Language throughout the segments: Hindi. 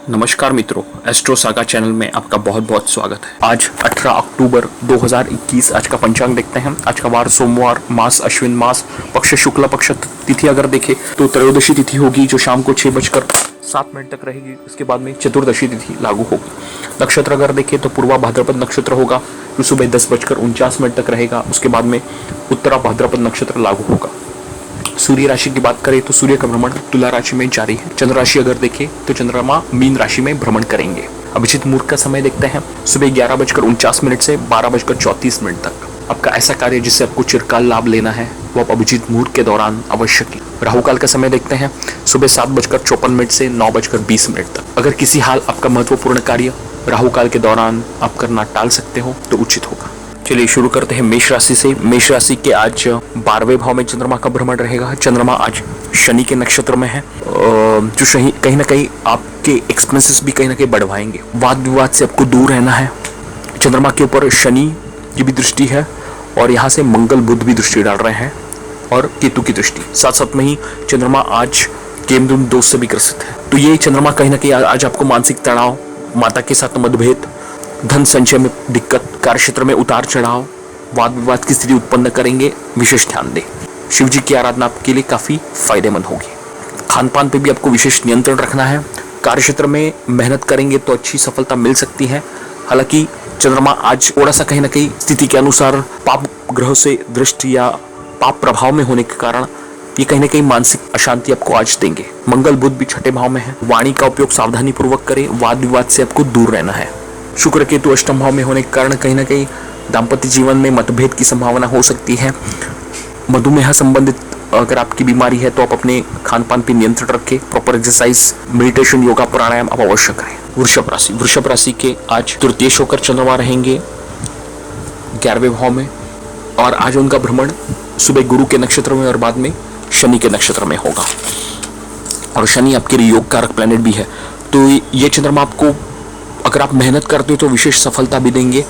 नमस्कार मित्रों, एस्ट्रो सागा चैनल में आपका बहुत बहुत स्वागत है। आज 18 अक्टूबर 2021 आज का पंचांग देखते हैं। आज का वार सोमवार, मास अश्विन मास, पक्ष शुक्ला पक्ष। तिथि अगर देखें तो त्रयोदशी तिथि होगी जो शाम को 6:07 तक रहेगी। उसके बाद में चतुर्दशी तिथि लागू होगी। नक्षत्र अगर देखें तो पूर्वा भाद्रपद नक्षत्र होगा जो सुबह 10:49 तक रहेगा। उसके बाद में उत्तरा भाद्रपद नक्षत्र लागू होगा। सूर्य राशि की बात करें तो सूर्य का भ्रमण तुला राशि में जारी है। चंद्र राशि अगर देखें तो चंद्रमा मीन राशि में भ्रमण करेंगे। अभिजीत मुहूर्त का समय देखते हैं, सुबह 11:49 से 12:34 तक। आपका ऐसा कार्य जिससे आपको चिरकाल लाभ लेना है वो आप अभिजीत मुहूर्त के दौरान अवश्य की। राहु काल का समय देखते हैं, सुबह 7:54 से 9:20 तक। अगर किसी हाल आपका महत्वपूर्ण कार्य राहु काल के दौरान आप करना टाल सकते हो तो उचित होगा। चलिए शुरू करते हैं मेष राशि से। मेष राशि के आज 12वें भाव में चंद्रमा का भ्रमण रहेगा। चंद्रमा आज शनि के नक्षत्र में है, जो शनि कहीं ना कहीं आपके एक्सपेंसेस भी कहीं ना कहीं बढ़वाएंगे। वाद विवाद से आपको दूर रहना है। चंद्रमा के ऊपर शनि की भी दृष्टि है और यहाँ से मंगल बुध भी दृष्टि डाल रहे हैं और केतु की दृष्टि। साथ साथ में ही चंद्रमा आज केमद्रुम दोष से भी ग्रसित है। तो ये चंद्रमा कहीं ना कहीं आज आपको मानसिक तनाव, माता के साथ मतभेद, धन संचय में दिक्कत, कार्यक्षेत्र में उतार चढ़ाव, वाद विवाद की स्थिति उत्पन्न करेंगे। विशेष ध्यान दें। शिव जी की आराधना आपके लिए काफी फायदेमंद होगी। खान पान पे भी आपको विशेष नियंत्रण रखना है। कार्यक्षेत्र में मेहनत करेंगे तो अच्छी सफलता मिल सकती है। हालांकि चंद्रमा आज थोड़ा सा कहीं ना कहीं स्थिति के अनुसार पाप ग्रह से दृष्टि या पाप प्रभाव में होने के कारण ये कहीं ना कहीं मानसिक अशांति आपको आज देंगे। मंगल बुध भी छठे भाव में है। वाणी का उपयोग सावधानी पूर्वक करें। वाद विवाद से आपको दूर रहना है। शुक्र केतु अष्टम भाव में होने के कारण कहीं ना कहीं दाम्पत्य जीवन में मतभेद की संभावना हो सकती है। मधुमेह संबंधित अगर आपकी बीमारी है तो आप अपने खान पान पर नियंत्रण रखें। प्रॉपर एक्सरसाइज, मेडिटेशन, योगा, प्राणायाम आप अवश्य करें। वृषभ राशि के आज तृतीय होकर चंद्रमा रहेंगे 11वें भाव में और आज उनका भ्रमण सुबह गुरु के नक्षत्र में और बाद में शनि के नक्षत्र में होगा। और शनि आपके लिए योग कारक प्लैनेट भी है। तो ये चंद्रमा आपको अगर आप मेहनत करते हो तो विशेष सफलता भी देंगे।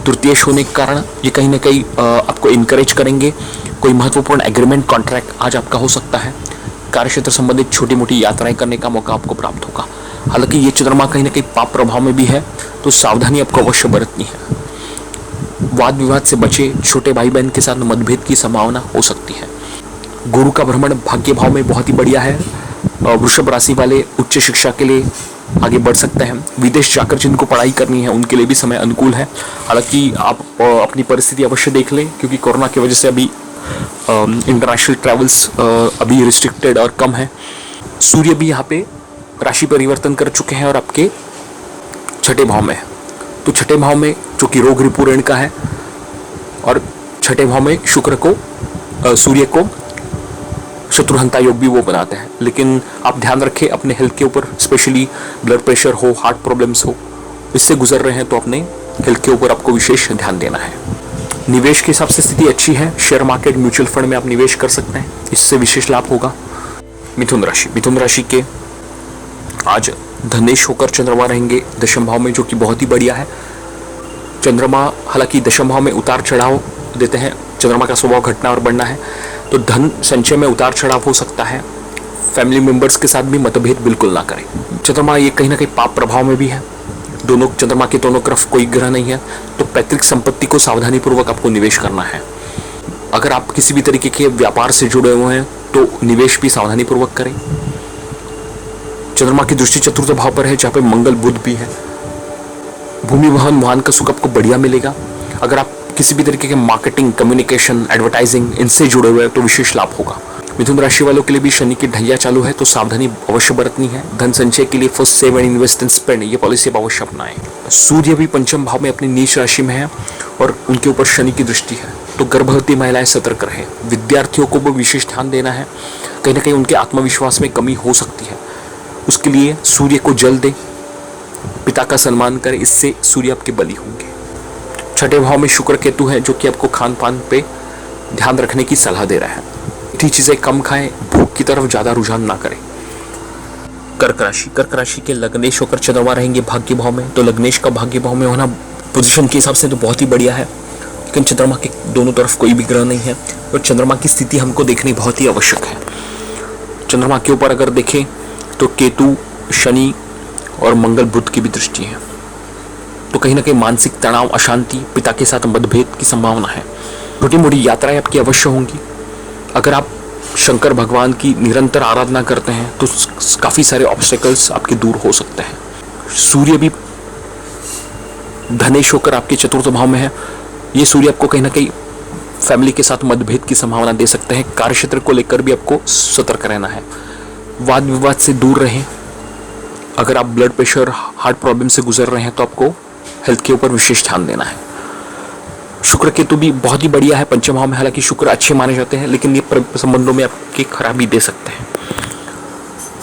तृतीय होने के कारण ये कहीं ना कहीं आपको इनकरेज करेंगे। कोई महत्वपूर्ण एग्रीमेंट, कॉन्ट्रैक्ट आज आपका हो सकता है। कार्यक्षेत्र संबंधित छोटी मोटी यात्राएं करने का मौका आपको प्राप्त होगा। हालांकि ये चंद्रमा कहीं ना कहीं पाप प्रभाव में भी है तो सावधानी आपको अवश्य बरतनी है। वाद विवाद से बचे। छोटे भाई बहन के साथ मतभेद की संभावना हो सकती है। गुरु का भ्रमण भाग्य भाव में बहुत ही बढ़िया है। वृषभ राशि वाले उच्च शिक्षा के लिए आगे बढ़ सकते हैं। विदेश जाकर जिनको पढ़ाई करनी है उनके लिए भी समय अनुकूल है। हालांकि आप अपनी परिस्थिति अवश्य देख लें क्योंकि कोरोना की वजह से अभी इंटरनेशनल ट्रैवल्स अभी रिस्ट्रिक्टेड और कम है। सूर्य भी यहाँ पे राशि परिवर्तन कर चुके हैं और आपके छठे भाव में है। तो छठे भाव में जो कि रोग रिपू ऋण का है और छठे भाव में शुक्र को सूर्य को शत्रुहंता योग भी वो बनाते हैं। लेकिन आप ध्यान रखें अपने हेल्थ के ऊपर, स्पेशली ब्लड प्रेशर हो, हार्ट प्रॉब्लम्स हो, इससे गुजर रहे हैं तो अपने हेल्थ के ऊपर आपको विशेष ध्यान देना है। निवेश के हिसाब से स्थिति अच्छी है। शेयर मार्केट, म्यूचुअल फंड में आप निवेश कर सकते हैं, इससे विशेष लाभ होगा। मिथुन राशि के आज धनेश होकर चंद्रमा रहेंगे दशम भाव में, जो कि बहुत ही बढ़िया है। चंद्रमा हालांकि दशम भाव में उतार चढ़ाव देते हैं। चंद्रमा का स्वभाव घटना और बढ़ना है तो धन संचय में उतार चढ़ाव हो सकता है। फैमिली मेंबर्स के साथ भी मतभेद बिल्कुल ना करें। चंद्रमा ये कहीं ना कहीं पाप प्रभाव में भी है। दोनों चंद्रमा के दोनों तरफ कोई ग्रह नहीं है तो पैतृक संपत्ति को सावधानी पूर्वक आपको निवेश करना है। अगर आप किसी भी तरीके के व्यापार से जुड़े हुए हैं तो निवेश भी सावधानी पूर्वक करें। चंद्रमा की दृष्टि चतुर्थ भाव पर है जहाँ पे मंगल बुध भी है। भूमि वाहन का सुख आपको बढ़िया मिलेगा। अगर आप किसी भी तरीके के मार्केटिंग, कम्युनिकेशन, एडवर्टाइजिंग इनसे जुड़े हुए हैं तो विशेष लाभ होगा। मिथुन राशि वालों के लिए भी शनि की ढैया चालू है तो सावधानी अवश्य बरतनी है। धन संचय के लिए first save and invest and spend ये पॉलिसी आप अवश्य अपनाएं। सूर्य भी पंचम भाव में अपनी नीच राशि में है और उनके ऊपर शनि की दृष्टि है तो गर्भवती महिलाएं सतर्क रहें। विद्यार्थियों को भी विशेष ध्यान देना है। कहीं ना कहीं उनके आत्मविश्वास में कमी हो सकती है, उसके लिए सूर्य को जल दें, पिता का सम्मान करें, इससे सूर्य आपके बली होंगे। छठे भाव में शुक्र केतु है जो कि आपको खान पान पे ध्यान रखने की सलाह दे रहा है। मीठी चीजें कम खाएं, भूख की तरफ ज्यादा रुझान ना करें। कर्क राशि के लग्नेश होकर चंद्रमा रहेंगे भाग्य भाव में। तो लग्नेश का भाग्य भाव में होना पोजीशन के हिसाब से तो बहुत ही बढ़िया है, लेकिन चंद्रमा के दोनों तरफ कोई भी ग्रह नहीं है और चंद्रमा की स्थिति हमको देखनी बहुत ही आवश्यक है। चंद्रमा के ऊपर अगर देखें तो केतु, शनि और मंगल बुध की भी दृष्टि है, तो कहीं ना कहीं मानसिक तनाव, अशांति, पिता के साथ मतभेद की संभावना है। छोटी मोटी यात्राएं आपकी अवश्य होंगी। अगर आप शंकर भगवान की निरंतर आराधना करते हैं तो काफ़ी सारे ऑब्स्टेकल्स आपके दूर हो सकते हैं। सूर्य भी धनेश होकर आपके चतुर्थ भाव में है। ये सूर्य आपको कहीं ना कहीं फैमिली के साथ मतभेद की संभावना दे सकते हैं। कार्यक्षेत्र को लेकर भी आपको सतर्क रहना है। वाद विवाद से दूर रहें। अगर आप ब्लड प्रेशर, हार्ट प्रॉब्लम से गुजर रहे हैं तो आपको हेल्थ के ऊपर विशेष ध्यान देना है। शुक्र केतु भी बहुत ही बढ़िया है पंचम भाव में। हालांकि शुक्र अच्छे माने जाते हैं, लेकिन ये संबंधों में आपके खराबी दे सकते हैं।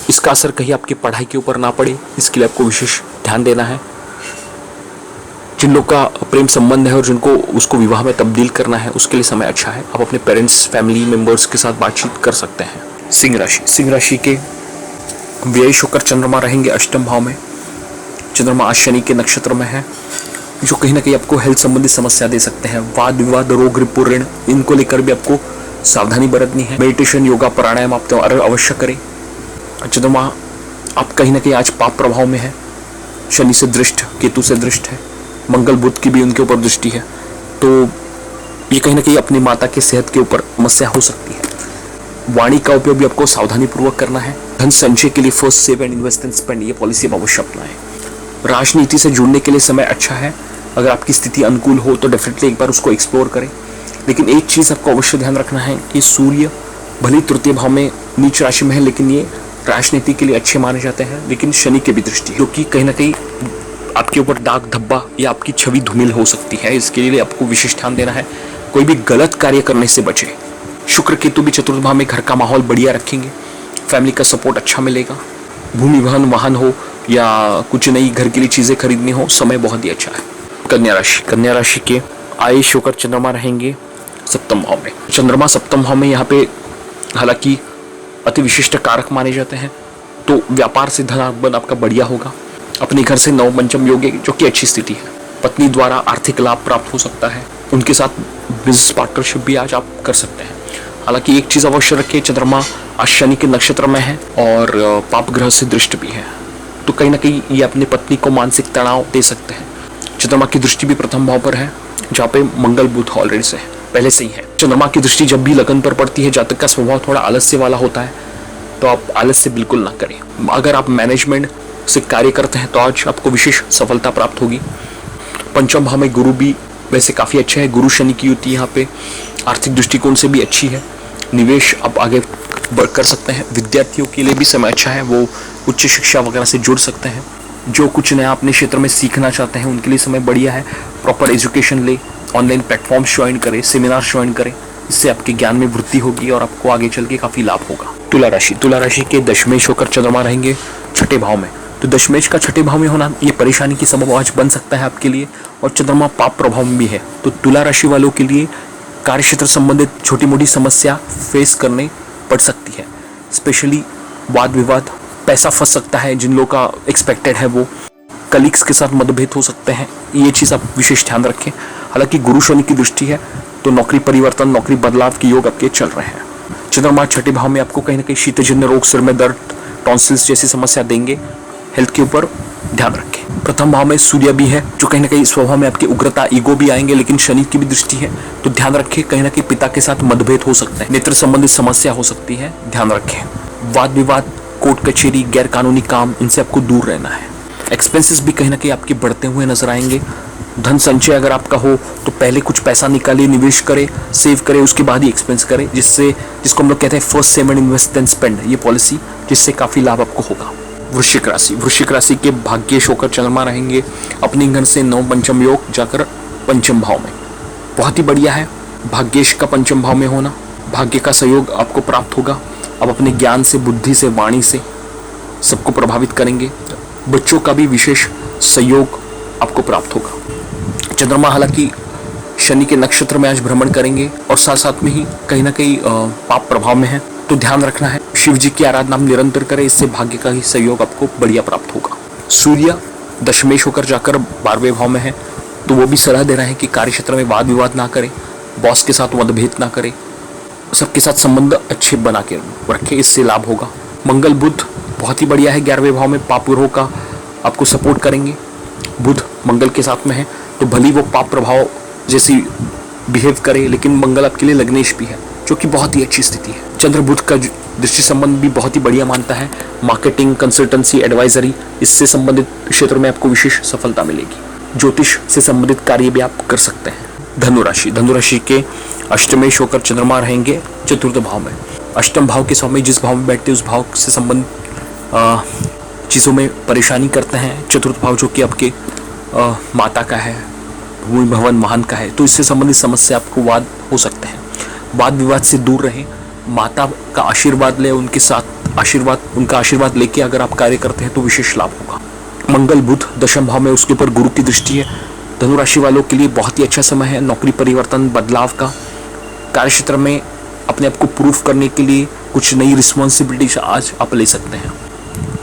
इसका असर कहीं आपकी पढ़ाई के ऊपर ना पड़े, इसके लिए आपको विशेष ध्यान देना है। जिन लोग का प्रेम संबंध है और जिनको उसको विवाह में तब्दील करना है, उसके लिए समय अच्छा है। आप अपने पेरेंट्स, फैमिली मेंबर्स के साथ बातचीत कर सकते हैं। सिंह राशि के व्यय होकर चंद्रमा रहेंगे अष्टम भाव में। चंद्रमा आज शनि के नक्षत्र में है, जो कहीं ना कहीं आपको हेल्थ संबंधी समस्या दे सकते हैं। वाद विवाद, रोग, रिपु, ऋण, इनको लेकर भी आपको सावधानी बरतनी है। मेडिटेशन, योगा, प्राणायाम आप तो अवश्य करें। चंद्रमा आप कहीं ना कहीं आज पाप प्रभाव में है। शनि से दृष्ट, केतु से दृष्ट है, मंगल बुध की भी उनके ऊपर दृष्टि है, तो ये कहीं ना कहीं अपनी माता की सेहत के ऊपर समस्या हो सकती है। वाणी का उपयोग भी आपको सावधानी पूर्वक करना है। धन संचय के लिए first save and invest and spend, ये पॉलिसी आप अवश्य अपनाएं। राजनीति से जुड़ने के लिए समय अच्छा है। अगर आपकी स्थिति अनुकूल हो तो डेफिनेटली एक बार उसको एक्सप्लोर करें। लेकिन एक चीज़ आपको अवश्य ध्यान रखना है कि सूर्य भले तृतीय भाव में नीच राशि में है, लेकिन ये राजनीति के लिए अच्छे माने जाते हैं। लेकिन शनि की भी दृष्टि है, जो कि कहीं ना कहीं आपके ऊपर दाग धब्बा या आपकी छवि धूमिल हो सकती है। इसके लिए आपको विशेष ध्यान देना है। कोई भी गलत कार्य करने से बचे। शुक्र केतु भी चतुर्थ भाव में, घर का माहौल बढ़िया रखेंगे। फैमिली का सपोर्ट अच्छा मिलेगा। भूमि वाहन हो या कुछ नई घर के लिए चीज़ें खरीदनी हो, समय बहुत ही अच्छा है। कन्या राशि के आयुष होकर चंद्रमा रहेंगे सप्तम भाव में। चंद्रमा सप्तम भाव में यहाँ पे हालांकि अति विशिष्ट कारक माने जाते हैं, तो व्यापार से धनागमन आपका बढ़िया होगा। अपने घर से नव पंचम योग, जो कि अच्छी स्थिति है। पत्नी द्वारा आर्थिक लाभ प्राप्त हो सकता है। उनके साथ बिजनेस पार्टनरशिप भी आज आप कर सकते हैं। हालांकि एक चीज़ अवश्य रखिए, चंद्रमा आज शनि के नक्षत्र में है और पाप ग्रह से दृष्ट भी है, तो कहीं ना कहीं ये अपनी पत्नी को मानसिक तनाव दे सकते हैं। चंद्रमा की दृष्टि भी प्रथम भाव पर है, जहाँ पे मंगल बुध ऑलरेडी से पहले से ही है। चंद्रमा की दृष्टि जब भी लगन पर पड़ती है, जातक का स्वभाव थोड़ा आलस्य वाला होता है, तो आप आलस्य बिल्कुल ना करें। अगर आप मैनेजमेंट से कार्य करते हैं तो आज आपको विशेष सफलता प्राप्त होगी। पंचम भाव में गुरु भी वैसे काफ़ी अच्छा है। गुरु शनि की युति यहाँ पे आर्थिक दृष्टिकोण से भी अच्छी है। निवेश आप आगे कर सकते हैं। विद्यार्थियों के लिए भी समय अच्छा है, वो उच्च शिक्षा वगैरह से जुड़ सकते हैं। जो कुछ नया अपने क्षेत्र में सीखना चाहते हैं उनके लिए समय बढ़िया है। प्रॉपर एजुकेशन ले, ऑनलाइन प्लेटफॉर्म्स ज्वाइन करें, सेमिनार ज्वाइन करें, इससे आपके ज्ञान में वृद्धि होगी और आपको आगे चल के काफ़ी लाभ होगा। तुला राशि के दशमेश होकर चंद्रमा रहेंगे छठे भाव में, तो दशमेश का छठे भाव में होना ये परेशानी की सबब आज बन सकता है आपके लिए। और चंद्रमा पाप प्रभाव में भी है, तो तुला राशि वालों के लिए कार्यक्षेत्र संबंधित छोटी मोटी समस्या फेस करने पड़ सकती है। स्पेशली वाद विवाद, पैसा फंस सकता है। जिन लोगों का एक्सपेक्टेड है वो कलीग्स के साथ मतभेद हो सकते हैं, ये चीज़ आप विशेष ध्यान रखें। हालांकि गुरु शनि की दृष्टि है, तो नौकरी परिवर्तन, नौकरी बदलाव के योग आपके चल रहे हैं। चंद्रमा छठे भाव में आपको कहीं ना कहीं शीतजन्य रोग, सिर में दर्द, टॉन्सिल्स जैसी समस्या देंगे। हेल्थ के ऊपर ध्यान रखें। प्रथम भाव में सूर्य भी है, जो कहीं ना कहीं स्वभाव में आपकी उग्रता, ईगो भी आएंगे, लेकिन शनि की भी दृष्टि है, तो ध्यान रखें। कहीं ना कहीं पिता के साथ मतभेद हो सकते हैं, नेत्र संबंधित समस्या हो सकती है, ध्यान रखें। वाद विवाद, कोर्ट कचहरी, गैर कानूनी काम, इनसे आपको दूर रहना है। एक्सपेंसेस भी कहीं ना कहीं आपके बढ़ते हुए नजर आएंगे। धन संचय अगर आपका हो तो पहले कुछ पैसा निकालिए, निवेश करें, सेव करें, उसके बाद ही एक्सपेंस करें, जिसको हम लोग कहते हैं first save and invest and spend, ये पॉलिसी, जिससे काफ़ी लाभ आपको होगा। वृश्चिक राशि के भाग्येश होकर चंद्रमा रहेंगे अपने घर से नव पंचम योग जाकर पंचम भाव में। बहुत ही बढ़िया है भाग्येश का पंचम भाव में होना। भाग्य का सहयोग आपको प्राप्त होगा। आप अपने ज्ञान से, बुद्धि से, वाणी से सबको प्रभावित करेंगे। बच्चों का भी विशेष सहयोग आपको प्राप्त होगा। चंद्रमा हालांकि शनि के नक्षत्र में आज भ्रमण करेंगे और साथ साथ में ही कहीं ना कहीं पाप प्रभाव में है, तो ध्यान रखना है। शिव जी की आराधना हम निरंतर करें, इससे भाग्य का ही सहयोग आपको बढ़िया प्राप्त होगा। सूर्य दशमेश होकर जाकर 12वें भाव में है, तो वो भी सलाह दे रहे हैं कि कार्यक्षेत्र में वाद विवाद ना करें, बॉस के साथ मतभेद ना करें, सबके साथ संबंध अच्छे बना के रखें, इससे लाभ होगा। मंगल बुध बहुत ही बढ़िया है 11वें भाव में, पाप ग्रहों का आपको सपोर्ट करेंगे। बुध मंगल के साथ में है तो भली वो पाप प्रभाव जैसी बिहेव करे, लेकिन मंगल आपके लिए लग्नेश भी है, जो कि बहुत ही अच्छी स्थिति है। चंद्र बुध का दृष्टि संबंध भी बहुत ही बढ़िया मानता है। मार्केटिंग, कंसल्टेंसी, एडवाइजरी, इससे संबंधित क्षेत्र में आपको विशेष सफलता मिलेगी। ज्योतिष से संबंधित कार्य भी आप कर सकते हैं। धनुराशि, धनुराशि के अष्टमेश होकर चंद्रमा रहेंगे चतुर्थ भाव में। अष्टम भाव के स्वामी जिस भाव में बैठते हैं उस भाव से संबंधित चीज़ों में परेशानी करते हैं। चतुर्थ भाव जो कि आपके माता का है, भूमि भवन महान का है, तो इससे संबंधित समस्या आपको वाद हो सकते हैं। वाद विवाद से दूर रहें, माता का आशीर्वाद ले, उनका आशीर्वाद लेके अगर आप कार्य करते हैं तो विशेष लाभ होगा। मंगल बुध दशम भाव में, उसके ऊपर गुरु की दृष्टि है। धनुराशि वालों के लिए बहुत ही अच्छा समय है नौकरी परिवर्तन, बदलाव का। कार्य क्षेत्र में अपने आप को प्रूफ करने के लिए कुछ नई रिस्पॉन्सिबिलिटीज आज आप ले सकते हैं।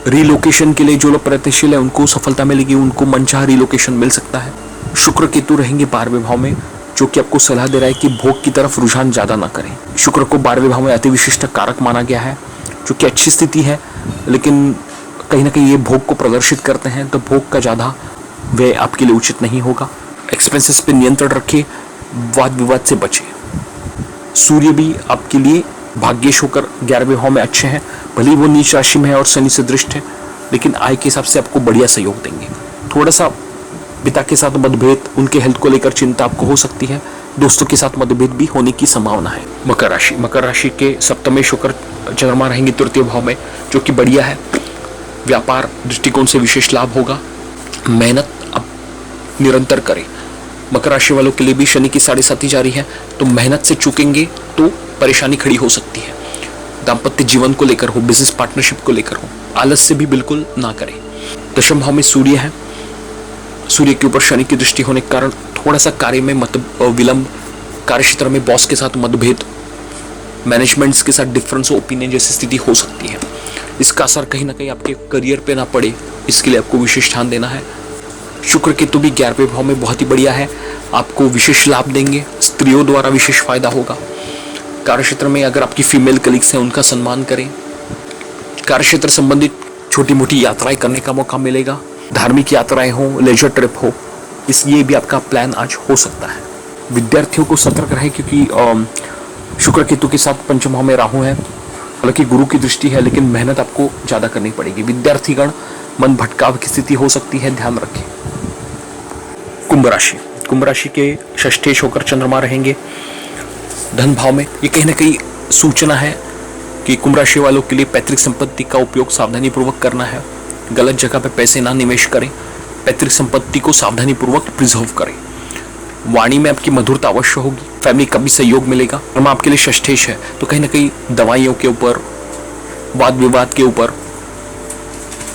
रिलोकेशन के लिए जो लोग प्रयत्नशील है उनको सफलता मिलेगी, उनको मनचाहा रिलोकेशन मिल सकता है। शुक्र केतु रहेंगे 12वें भाव में, जो कि आपको सलाह दे रहा है कि भोग की तरफ रुझान ज़्यादा ना करें। शुक्र को 12वें भाव में अति विशिष्ट कारक माना गया है, जो कि अच्छी स्थिति है, लेकिन कहीं ना कहीं ये भोग को प्रदर्शित करते हैं, तो भोग का ज़्यादा व्यय आपके लिए उचित नहीं होगा। एक्सपेंसेस पे नियंत्रण रखें, वाद विवाद से बचें। सूर्य भी आपके लिए भाग्येश होकर 11वें भाव में अच्छे हैं, भले वो नीच राशि में है और शनि से दृष्ट है, लेकिन आय के हिसाब से आपको बढ़िया सहयोग देंगे। थोड़ा सा पिता के साथ मतभेद, उनके हेल्थ को लेकर चिंता आपको हो सकती है। दोस्तों के साथ मतभेद भी होने की संभावना है। मकर राशि, मकर राशि के सप्तमेश होकर चंद्रमा रहेंगे तृतीय भाव में, जो कि बढ़िया है। व्यापार दृष्टिकोण से विशेष लाभ होगा। मेहनत अब निरंतर करें। मकर राशि वालों के लिए भी शनि की 7.5 जारी है, तो मेहनत से चूकेंगे तो परेशानी खड़ी हो सकती है। दाम्पत्य जीवन को लेकर हो, बिजनेस पार्टनरशिप को लेकर हो, आलस्य भी बिल्कुल ना करें। दशम भाव में सूर्य है, सूर्य के ऊपर शनि की दृष्टि होने के कारण थोड़ा सा कार्य में विलंब, कार्य क्षेत्र में बॉस के साथ मतभेद, मैनेजमेंट्स के साथ डिफरेंस ओपिनियन जैसी स्थिति हो सकती है। इसका असर कहीं ना कहीं आपके करियर पे ना पड़े, इसके लिए आपको विशेष ध्यान देना है। शुक्र केतु भी 11वें भाव में बहुत ही बढ़िया है, आपको विशेष लाभ देंगे। स्त्रियों द्वारा विशेष फायदा होगा। कार्य क्षेत्र में अगर आपकी फीमेल कलीग्स हैं उनका सम्मान करें। कार्य क्षेत्र संबंधित छोटी मोटी यात्राएं करने का मौका मिलेगा। धार्मिक यात्राएं हो, लेजर ट्रिप हो, ये भी आपका प्लान आज हो सकता है। विद्यार्थियों को सतर्क रहें, क्योंकि शुक्र केतु के साथ पंचम भाव में राहु है। हालांकि गुरु की दृष्टि है, लेकिन मेहनत आपको ज़्यादा करनी पड़ेगी। विद्यार्थीगण मन भटकाव की स्थिति हो सकती है, ध्यान रखें। कुंभ राशि, कुंभ राशि के षष्ठेश होकर चंद्रमा रहेंगे धन भाव में। ये कहीं ना कहीं सूचना है कि कुंभ राशि वालों के लिए पैतृक संपत्ति का उपयोग सावधानी पूर्वक करना है। गलत जगह पे पैसे ना निवेश करें। पैतृक संपत्ति को सावधानी पूर्वक प्रिजर्व करें। वाणी में आपकी मधुरता अवश्य होगी। फैमिली का भी सहयोग मिलेगा। चंद्रमा आपके लिए षष्ठेश है, तो कहीं ना कहीं दवाइयों के ऊपर, वाद विवाद के ऊपर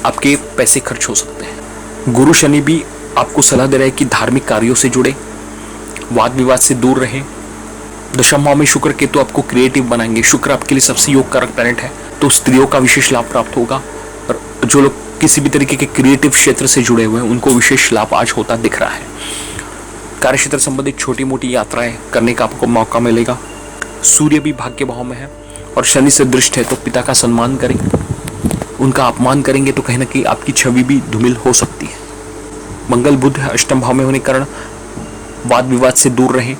आपके पैसे खर्च हो सकते हैं। गुरु शनि भी आपको सलाह दे रहे हैं कि धार्मिक कार्यों से जुड़े, वाद विवाद से दूर रहें। दशम भाव में शुक्र केतु आपको क्रिएटिव बनाएंगे। शुक्र आपके लिए सबसे योग कारक प्लैनेट है, तो स्त्रियों का विशेष लाभ प्राप्त होगा। और जो लोग किसी भी तरीके के क्रिएटिव क्षेत्र से जुड़े हुए हैं उनको विशेष लाभ आज होता दिख रहा है। कार्य क्षेत्र संबंधित छोटी मोटी यात्राएं करने का आपको मौका मिलेगा। सूर्य भी भाग्य भाव में है और शनि से दृष्ट है, तो पिता का सम्मान करें। उनका अपमान करेंगे तो कहीं ना कहीं आपकी छवि भी धूमिल हो सकती है। मंगल बुध अष्टम भाव में होने के कारण वाद विवाद से दूर रहें।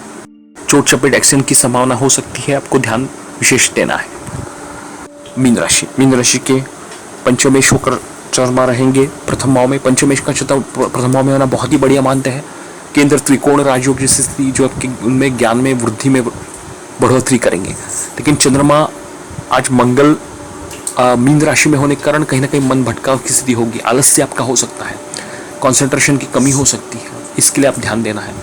चोट चपेट एक्सीडेंट की संभावना हो सकती है, आपको ध्यान विशेष देना है। मीन राशि, मीन राशि के पंचमेश होकर चंद्रमा रहेंगे प्रथम भाव में। पंचमेश का प्रथम भाव में होना बहुत ही बढ़िया मानते हैं। केंद्र त्रिकोण राजयोग जैसी स्थिति जो आपके उनमें ज्ञान में वृद्धि में बढ़ोतरी करेंगे। लेकिन चंद्रमा आज मंगल मीन राशि में होने के कारण कहीं ना कहीं मन भटकाव की स्थिति होगी। आलस्य आपका हो सकता है, कंसंट्रेशन की कमी हो सकती है, इसके लिए आप ध्यान देना है।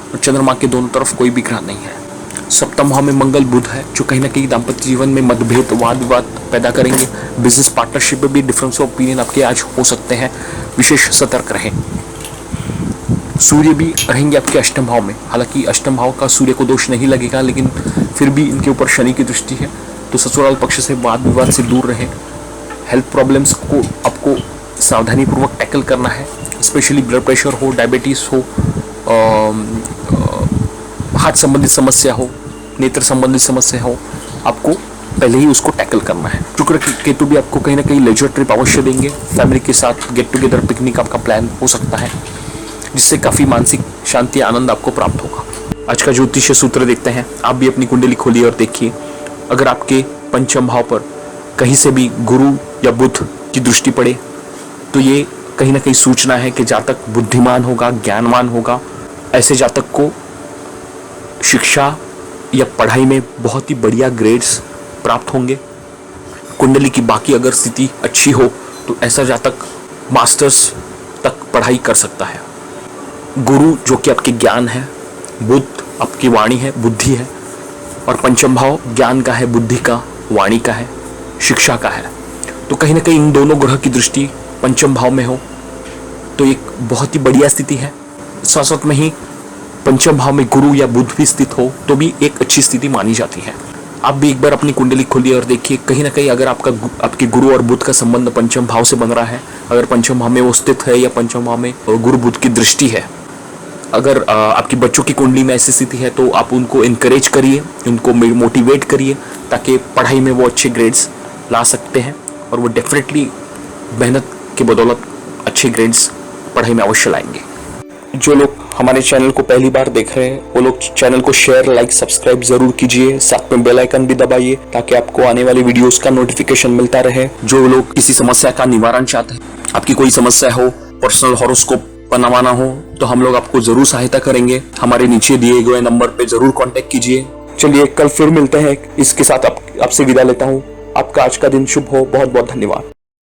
और चंद्रमा के दोनों तरफ कोई भी ग्रह नहीं है। सप्तम भाव में मंगल बुध है, जो कहीं ना कहीं दाम्पत्य जीवन में मतभेद, वाद विवाद पैदा करेंगे। बिजनेस पार्टनरशिप में भी डिफरेंस ऑफ ओपिनियन आपके आज हो सकते हैं, विशेष सतर्क रहें। सूर्य भी रहेंगे आपके अष्टम भाव में। हालांकि अष्टम भाव का सूर्य को दोष नहीं लगेगा, लेकिन फिर भी इनके ऊपर शनि की दृष्टि है, तो ससुराल पक्ष से वाद विवाद से दूर रहें। हेल्थ प्रॉब्लम्स को आपको सावधानी पूर्वक टैकल करना है। स्पेशली ब्लड प्रेशर हो, डायबिटीज़ हो, हार्ट संबंधित समस्या हो, नेत्र संबंधित समस्या हो, आपको पहले ही उसको टैकल करना है। शुक्र केतु भी आपको कहीं ना कहीं लेजर ट्रिप अवश्य देंगे। फैमिली के साथ गेट टुगेदर पिकनिक आपका प्लान हो सकता है, जिससे काफी मानसिक शांति आनंद आपको प्राप्त होगा। आज का ज्योतिषीय सूत्र देखते हैं। आप भी अपनी कुंडली खोलिए और देखिए, अगर आपके पंचम भाव पर कहीं से भी गुरु या बुध की दृष्टि पड़े तो ये कहीं ना कहीं सूचना है कि जातक बुद्धिमान होगा, ज्ञानवान होगा। ऐसे जातक को शिक्षा या पढ़ाई में बहुत ही बढ़िया ग्रेड्स प्राप्त होंगे। कुंडली की बाकी अगर स्थिति अच्छी हो तो ऐसा जातक मास्टर्स तक पढ़ाई कर सकता है। गुरु जो कि आपके ज्ञान है, बुध आपकी वाणी है, बुद्धि है, और पंचम भाव ज्ञान का है, बुद्धि का, वाणी का है, शिक्षा का है। तो कहीं ना कहीं इन दोनों ग्रह की दृष्टि पंचम भाव में हो तो एक बहुत ही बढ़िया स्थिति है। साथ साथ में ही पंचम भाव में गुरु या बुध भी स्थित हो तो भी एक अच्छी स्थिति मानी जाती है। आप भी एक बार अपनी कुंडली खोलिए और देखिए, कहीं ना कहीं अगर आपके गुरु और बुध का संबंध पंचम भाव से बन रहा है, अगर पंचम भाव में वो स्थित है या पंचम भाव में गुरु बुध की दृष्टि है, अगर आपकी बच्चों की कुंडली में ऐसी स्थिति है तो आप उनको इनकरेज करिए, उनको मोटिवेट करिए ताकि पढ़ाई में वो अच्छे ग्रेड्स ला सकते हैं, और वो डेफिनेटली मेहनत के बदौलत अच्छे ग्रेड्स पढ़ाई में अवश्य लाएंगे। जो लोग हमारे चैनल को पहली बार देख रहे हैं वो लोग चैनल को शेयर, लाइक, सब्सक्राइब जरूर कीजिए। साथ में बेल आइकन भी दबाइए ताकि आपको आने वाली वीडियोस का नोटिफिकेशन मिलता रहे। जो लोग किसी समस्या का निवारण चाहते हैं, आपकी कोई समस्या हो, पर्सनल हॉरोस्कोप बनवाना हो, तो हम लोग आपको जरूर सहायता करेंगे। हमारे नीचे दिए गए नंबर पे जरूर कांटेक्ट कीजिए। चलिए कल फिर मिलते हैं। इसके साथ आपसे विदा लेता हूँ। आपका आज का दिन शुभ हो। बहुत बहुत धन्यवाद।